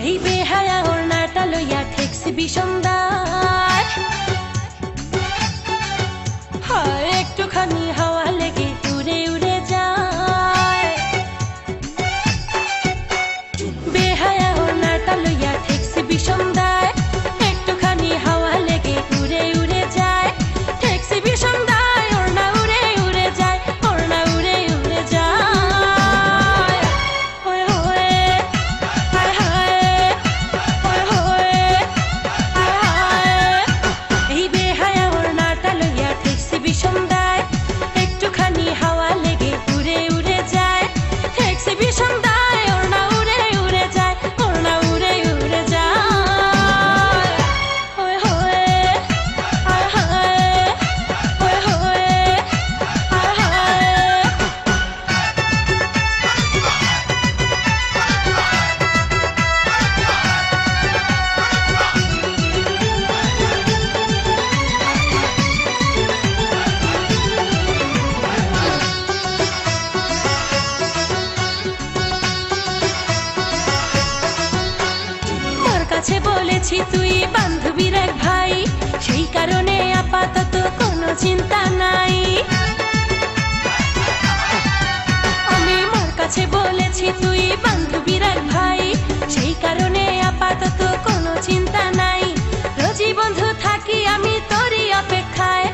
এই বেহায়া ওড়নাটা লইয়া ঠেকছি বিষমদার। হয় একটুখানি হাওয়া লেগে উড়ে উড়ে যায়। বেহায়া ওড়নাটা লইয়া ঠেকছি বিষমদার, একটুখানি হাওয়া লেগে উড়ে উড়ে যায়। ঠেকছি বিষমদার, ওড়না উড়ে উড়ে যায়, ওড়না উড়ে উড়ে যায়। ওই হোয়ে হায় হায়, ওই হোয়ে হায় হায়। এই বেহায়া ওড়নাটা লইয়া ঠেকছি বিষমদার, একটুখানি হাওয়া লেগে উড়ে উড়ে যায়। ঠেকছি বিষমদার, ওড়না উড়ে উড়ে যায়, ওড়না উড়ে উড়ে যায়। ওই হোয়ে হায় হায়, ওই হোয়ে হায় হায়। তোর কাছে বলেছি তুই বান্ধবীর এক ভাই, সেই কারণে আপাতত কোনো চিন্তা নাই। আমি মোর কাছে বলেছি তুই বান্ধবীর এক ভাই, সেই কারণে আপাতত কোনো চিন্তা নাই। রোজই বন্ধু থাকি আমি তোরই অপেক্ষায়,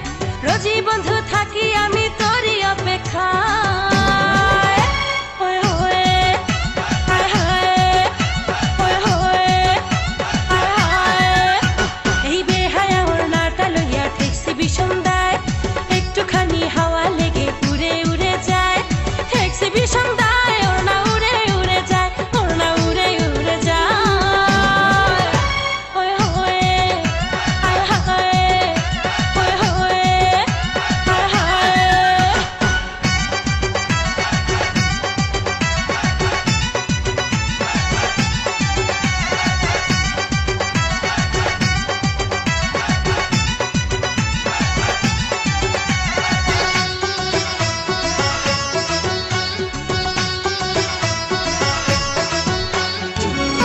রোজই বন্ধু থাকি আমি তোরই অপেক্ষায়। ওই হোয়ে হায় হায়, ওই হোয়ে হায় হায়। এই বেহায়া ওড়নাটা লইয়া ঠেকছি বিষমদার, একটুখানি হাওয়া লেগে উড়ে উড়ে যায়। ঠেকছি বিষমদার, ওড়না উড়ে উড়ে যায়, ওড়না উড়ে উড়ে যায়। ওই হোয়ে হায় হায়, ওই হোয়ে হায় হায়।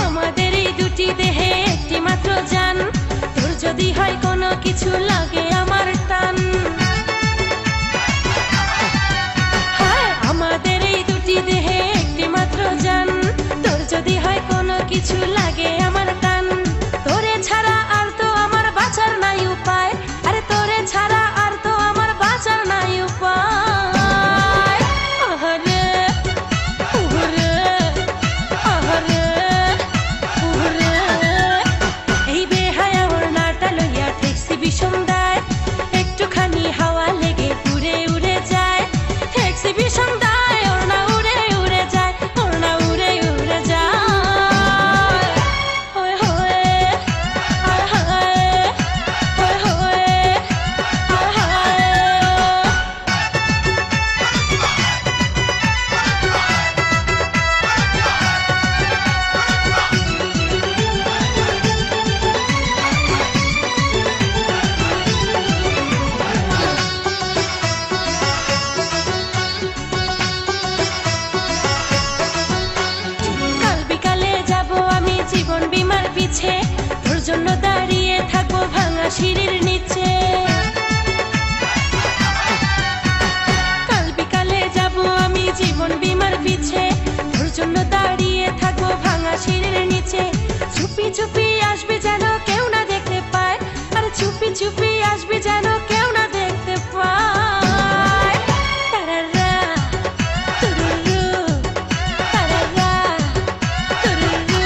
আমাদের এই দুটি দেহে একটি মাত্র জান, তোর যদি হয় কোনো কিছু লাগে আমার টান। হায়, আমাদের এই দুটি দেহে একটি মাত্র জান, তোর যদি হয় কোনো কিছু লাগে আমার টান। তোরে ছাড়া আর তো আমার বাঁচার নাই উপায়, আরে তোরে ছাড়া আর তো আমার বাঁচার নাই উপায়। আহারে উহুরে, আহারে উহুরে। এই বেহায়া ওড়নাটা লইয়া ঠেকছি বিষমদার, একটুখানি হাওয়া লেগে উড়ে উড়ে যায়। ঠেকছি বিষমদার, ওড়না উড়ে উড়ে যায়, ওড়না উড়ে উড়ে যায়। ওই হোয়ে হায় হায়, ওই হোয়ে হায় হায়। কাল বিকালে যাব আমি জীবন বীমার পিছে, তোর জন্য দাঁড়িয়ে থাকবো ভাঙা সিঁড়ির নিচে। কাল বিকালে যাব আমি জীবন বীমার পিছে, তোর জন্য দাঁড়িয়ে থাকবো ভাঙা সিঁড়ির নিচে। চুপি চুপি আসবে যেন কেউ না দেখতে পায়, আর চুপি চুপি আসবে যেন কেউ না দেখতে পায়। তারারা তুরুরু, তারারা তুরুরু।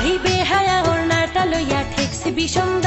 এই বেহায়া ওড়নাটা লইয়া ঠেকছি বিষমদার।